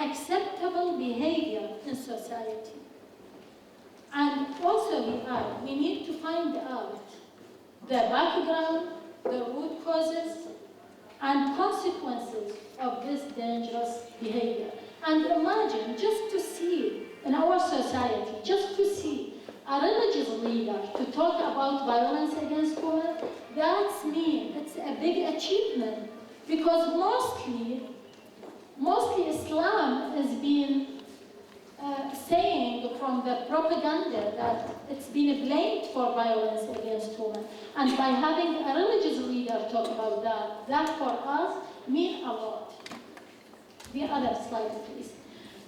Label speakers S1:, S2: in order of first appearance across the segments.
S1: unacceptable behavior in society. And also we need to find out the background, the root causes, and consequences of this dangerous behavior. And imagine, just to see in our society, just to see a religious leader to talk about violence against women, that's mean, it's a big achievement, because mostly Islam is being saying from the propaganda that it's been blamed for violence against women. And by having a religious leader talk about that for us means a lot. The other slide, please.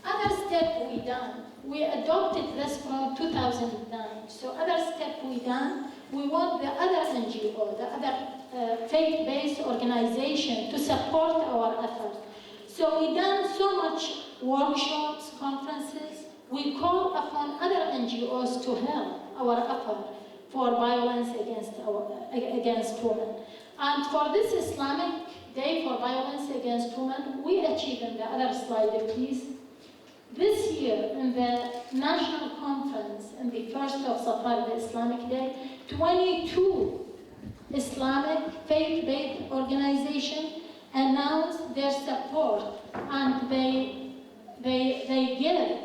S1: Other step we done. We adopted this from 2009. So other step we done, we want the other NGO, the other faith-based organization to support our efforts. So we done so much workshops, conferences. We call upon other NGOs to help our effort for violence against women. And for this Islamic Day for Violence Against Women, we achieved, in the other slide, please. This year, in the national conference, in the 1st of Safar, the Islamic Day, 22 Islamic faith-based organizations announced their support, and they give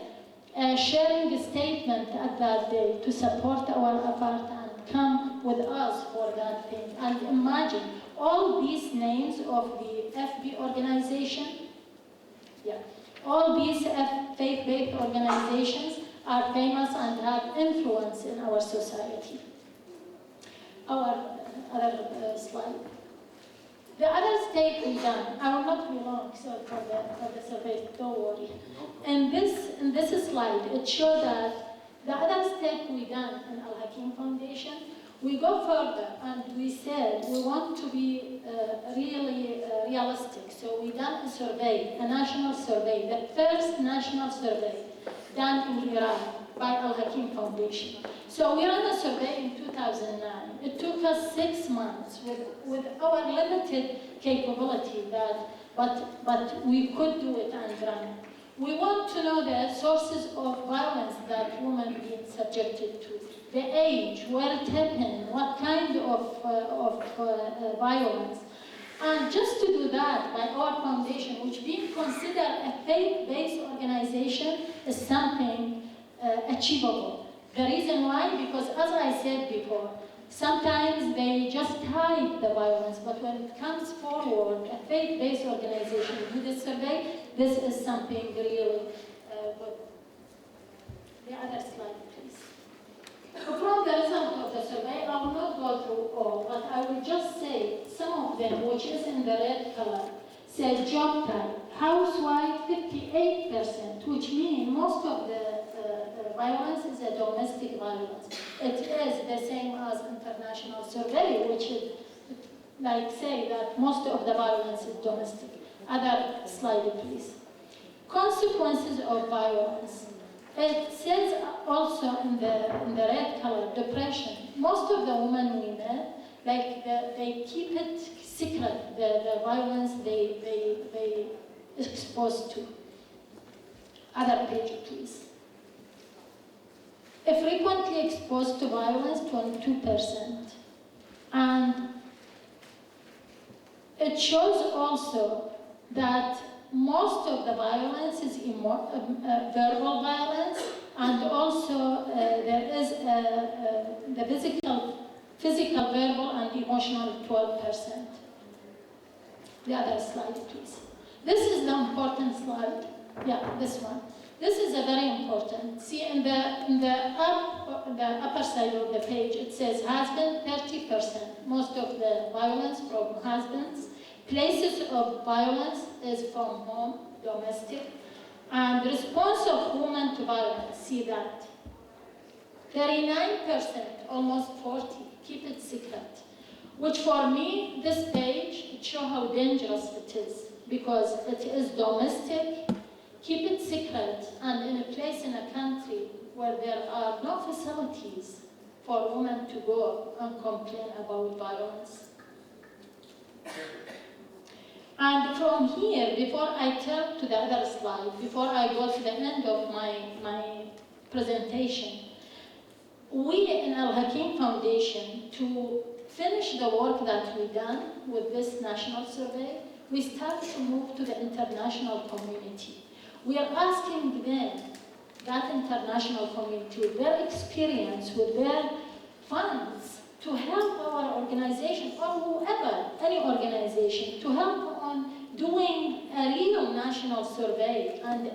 S1: a sharing statement at that day to support our effort and come with us for that thing. And imagine all these names of the FB organization, all these faith-based organizations are famous and have influence in our society. Our other slide. The other step we done, I will not be long, so for the survey, don't worry. In this slide, it shows that the other step we done in Al-Hakim Foundation, we go further and we said we want to be really realistic. So we done a survey, a national survey, the first national survey done in Iran by Al-Hakim Foundation. So we ran a survey in 2009. It took us 6 months with our limited capability, but we could do it and run it. We want to know the sources of violence that women are being subjected to, the age, where it happened, what kind of violence. And just to do that by our foundation, which being considered a faith-based organization, is something achievable. The reason why, because as I said before, sometimes they just hide the violence, but when it comes forward, a faith-based organization do the survey, this is something really good. The other slide, please. From the result of the survey, I will not go through all, but I will just say some of them, which is in the red color, said job type, housewife 58%, which means most of the violence is a domestic violence. It is the same as international survey, which is like say that most of the violence is domestic. Other slide, please. Consequences of violence. It says also in the red color, depression. Most of the women we met, like they keep it secret, the violence they exposed to. Other page, please. Frequently exposed to violence, 22%. And it shows also that most of the violence is verbal violence, and also there is the physical, verbal, and emotional 12%. The other slide, please. This is the important slide. Yeah, this one. This is a very important. See, in the upper side of the page, it says husband 30%. Most of the violence from husbands. Places of violence is from home, domestic. And response of women to violence, see that. 39%, almost 40%, keep it secret. Which for me, this page, it shows how dangerous it is. Because it is domestic, keep it secret, and in a place in a country where there are no facilities for women to go and complain about violence. And from here, before I turn to the other slide, before I go to the end of my presentation, we in Al-Hakim Foundation, to finish the work that we've done with this national survey, we start to move to the international community. We are asking them, that international community, with their experience, with their funds, to help our organization, or whoever, any organization, to help on doing a real national survey and